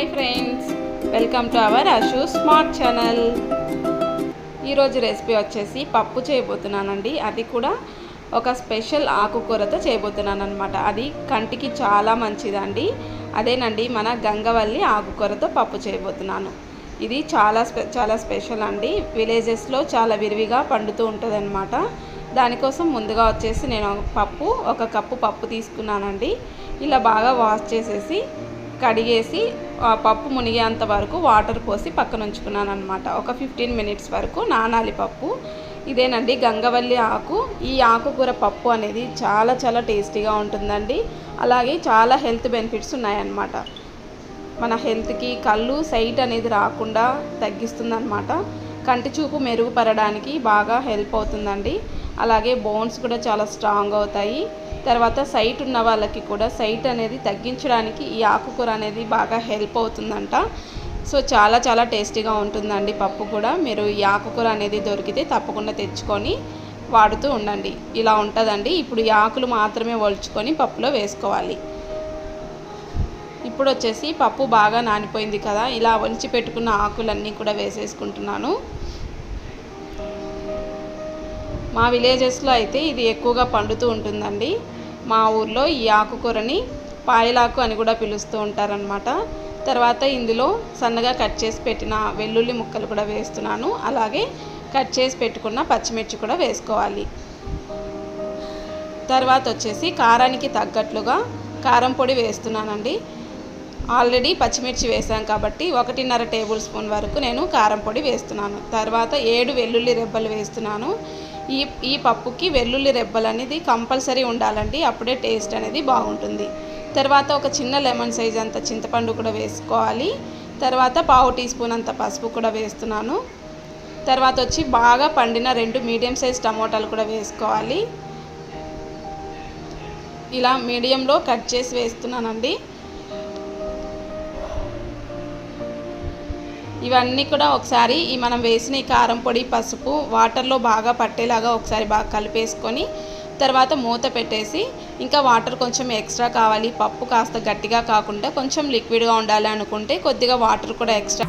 Hi friends, welcome to our Ashu smart channel. ఈరోజు recipe వచ్చేసి పప్పు చేయబోతున్నానండి. అది కూడా ఒక స్పెషల్ ఆకుకూరతో చేయబోతున్నాను అనమాట. అది కంటికి చాలా మంచిదండి. అదేనండి మన గంగవల్లి ఆకుకూరతో పప్పు చేయబోతున్నాను. ఇది చాలా స్పెషల్ అండి. విలేజెస్లో చాలా విరివిగా పండుతూ ఉంటుంది అనమాట. దానికోసం ముందుగా వచ్చేసి నేను ఒక కప్పు పప్పు తీసుకున్నానండి. ఇలా బాగా వాష్ చేసేసి కడిగేసి పప్పు మునిగేంత వరకు వాటర్ పోసి పక్కన ఉంచుకున్నాను అనమాట. ఒక 15 మినిట్స్ వరకు నానాలి పప్పు. ఇదేనండి గంగవల్లి ఆకు. ఈ ఆకుకూర పప్పు అనేది చాలా టేస్టీగా ఉంటుందండి. అలాగే చాలా హెల్త్ బెనిఫిట్స్ ఉన్నాయన్నమాట. మన హెల్త్కి కళ్ళు సైట్ అనేది రాకుండా తగ్గిస్తుందన్నమాట. కంటి చూపు మెరుగుపరడానికి బాగా హెల్ప్ అవుతుందండి. అలాగే బోన్స్ కూడా చాలా స్ట్రాంగ్ అవుతాయి. తర్వాత సైట్ ఉన్న వాళ్ళకి కూడా సైట్ అనేది తగ్గించడానికి ఈ ఆకుకూర అనేది బాగా హెల్ప్ అవుతుందంట. సో చాలా టేస్టీగా ఉంటుందండి పప్పు కూడా. మీరు ఈ ఆకుకూర అనేది దొరికితే తప్పకుండా తెచ్చుకొని వాడుతూ ఉండండి. ఇలా ఉంటుందండి. ఇప్పుడు ఈ ఆకులు మాత్రమే ఒలుచుకొని పప్పులో వేసుకోవాలి. ఇప్పుడు వచ్చేసి పప్పు బాగా నానిపోయింది కదా, ఇలా ఒలిచి పెట్టుకున్న ఆకులన్నీ కూడా వేసేసుకుంటున్నాను. మా విలేజెస్లో అయితే ఇది ఎక్కువగా పండుతూ ఉంటుందండి. మా ఊర్లో ఈ ఆకుకూరని పాయలాకు అని కూడా పిలుస్తూ ఉంటారనమాట. తర్వాత ఇందులో సన్నగా కట్ చేసి పెట్టిన వెల్లుల్లి ముక్కలు కూడా వేస్తున్నాను. అలాగే కట్ చేసి పెట్టుకున్న పచ్చిమిర్చి కూడా వేసుకోవాలి. తర్వాత వచ్చేసి కారానికి తగ్గట్లుగా కారం పొడి వేస్తున్నానండి. ఆల్రెడీ పచ్చిమిర్చి వేసాం కాబట్టి 1.5 టేబుల్ స్పూన్ వరకు నేను కారం పొడి వేస్తున్నాను. తర్వాత 7 వెల్లుల్లి రెబ్బలు వేస్తున్నాను. ఈ పప్పుకి వెల్లుల్లి రెబ్బలు అనేది కంపల్సరీ ఉండాలండి. అప్పుడే టేస్ట్ అనేది బాగుంటుంది. తర్వాత ఒక చిన్న లెమన్ సైజ్ అంత చింతపండు కూడా వేసుకోవాలి. తర్వాత 1/2 టీ స్పూన్ అంత పసుపు కూడా వేస్తున్నాను. తర్వాత వచ్చి బాగా పండిన 2 మీడియం సైజ్ టమోటాలు కూడా వేసుకోవాలి. ఇలా మీడియంలో కట్ చేసి వేస్తున్నానండి. ఇవన్నీ కూడా ఒకసారి మనం వేసిన ఈ కారం పొడి పసుపు వాటర్లో బాగా పట్టేలాగా ఒకసారి బాగా కలిపేసుకొని తర్వాత మూత పెట్టేసి, ఇంకా వాటర్ కొంచెం ఎక్స్ట్రా కావాలి, పప్పు కాస్త గట్టిగా కాకుండా కొంచెం లిక్విడ్గా ఉండాలి అనుకుంటే కొద్దిగా వాటర్ కూడా ఎక్స్ట్రా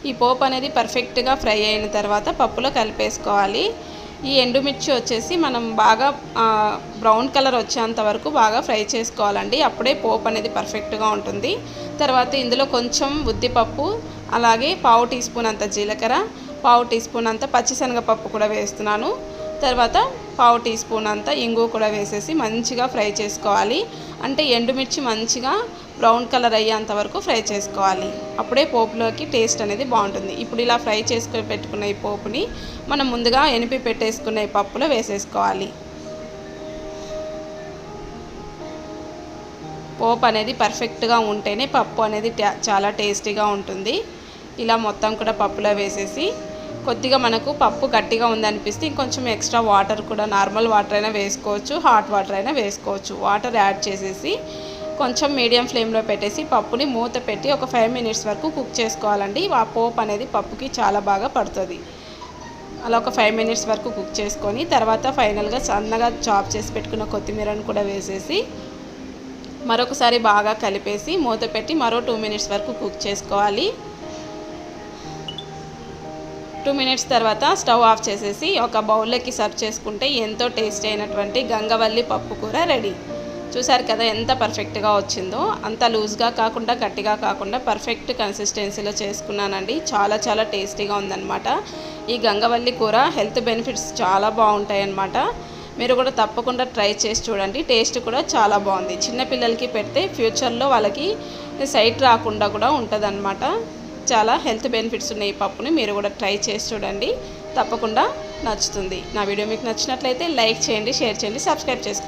ఈ పోపు అనేది పర్ఫెక్ట్గా ఫ్రై అయిన తర్వాత పప్పులో కలిపేసుకోవాలి. ఈ ఎండుమిర్చి వచ్చేసి మనం బాగా బ్రౌన్ కలర్ వచ్చేంత వరకు బాగా ఫ్రై చేసుకోవాలండి. అప్పుడే పోపు అనేది పర్ఫెక్ట్గా ఉంటుంది. తర్వాత ఇందులో కొంచెం ఉద్దిపప్పు, అలాగే 1/2 టీ స్పూన్ అంత జీలకర్ర, 1/2 టీ స్పూన్ అంత పచ్చిశనగపప్పు కూడా వేస్తున్నాను. తర్వాత 1/2 టీ స్పూన్ అంత ఇంగువ కూడా వేసేసి మంచిగా ఫ్రై చేసుకోవాలి. అంటే ఎండుమిర్చి మంచిగా బ్రౌన్ కలర్ అయ్యేంత వరకు ఫ్రై చేసుకోవాలి. అప్పుడే పోపులోకి టేస్ట్ అనేది బాగుంటుంది. ఇప్పుడు ఇలా ఫ్రై చేసుకొని పెట్టుకున్న ఈ పోపుని మనం ముందుగా ఎనిపి పెట్టేసుకున్న ఈ పప్పులో వేసేసుకోవాలి. పోపు అనేది పర్ఫెక్ట్గా ఉంటేనే పప్పు అనేది చాలా టేస్టీగా ఉంటుంది. ఇలా మొత్తం కూడా పప్పులో వేసేసి కొద్దిగా మనకు పప్పు గట్టిగా ఉందనిపిస్తే ఇంకొంచెం ఎక్స్ట్రా వాటర్ కూడా, నార్మల్ వాటర్ అయినా వేసుకోవచ్చు, హాట్ వాటర్ అయినా వేసుకోవచ్చు. వాటర్ యాడ్ చేసేసి కొంచెం మీడియం ఫ్లేమ్లో పెట్టేసి పప్పుని మూత పెట్టి ఒక 5 మినిట్స్ వరకు కుక్ చేసుకోవాలండి. ఆ పోపు అనేది పప్పుకి చాలా బాగా పడుతుంది. అలా ఒక 5 మినిట్స్ వరకు కుక్ చేసుకొని తర్వాత ఫైనల్గా సన్నగా చాప్ చేసి పెట్టుకున్న కొత్తిమీరను కూడా వేసేసి మరొకసారి బాగా కలిపేసి మూత పెట్టి మరో 2 మినిట్స్ వరకు కుక్ చేసుకోవాలి. 2 మినిట్స్ తర్వాత స్టవ్ ఆఫ్ చేసేసి ఒక బౌల్లోకి సర్వ్ చేసుకుంటే ఎంతో టేస్టీ అయినటువంటి గంగవల్లి పప్పు కూర రెడీ. చూసారు కదా ఎంత పర్ఫెక్ట్గా వచ్చిందో. అంత లూజ్గా కాకుండా గట్టిగా కాకుండా పర్ఫెక్ట్ కన్సిస్టెన్సీలో చేసుకున్నానండి. చాలా చాలా టేస్టీగా ఉందన్నమాట. ఈ గంగవల్లి కూర హెల్త్ బెనిఫిట్స్ చాలా బాగుంటాయన్నమాట. మీరు కూడా తప్పకుండా ట్రై చేసి చూడండి. టేస్ట్ కూడా చాలా బాగుంది. చిన్నపిల్లలకి పెడితే ఫ్యూచర్లో వాళ్ళకి సైట్ రాకుండా కూడా ఉంటుందన్నమాట. చాలా హెల్త్ బెనిఫిట్స్ ఉన్నాయి ఈ పప్పుని. మీరు కూడా ట్రై చేసి చూడండి, తప్పకుండా నచ్చుతుంది. నా వీడియో మీకు నచ్చినట్లయితే లైక్ చేయండి, షేర్ చేయండి, సబ్స్క్రైబ్ చేసుకోండి.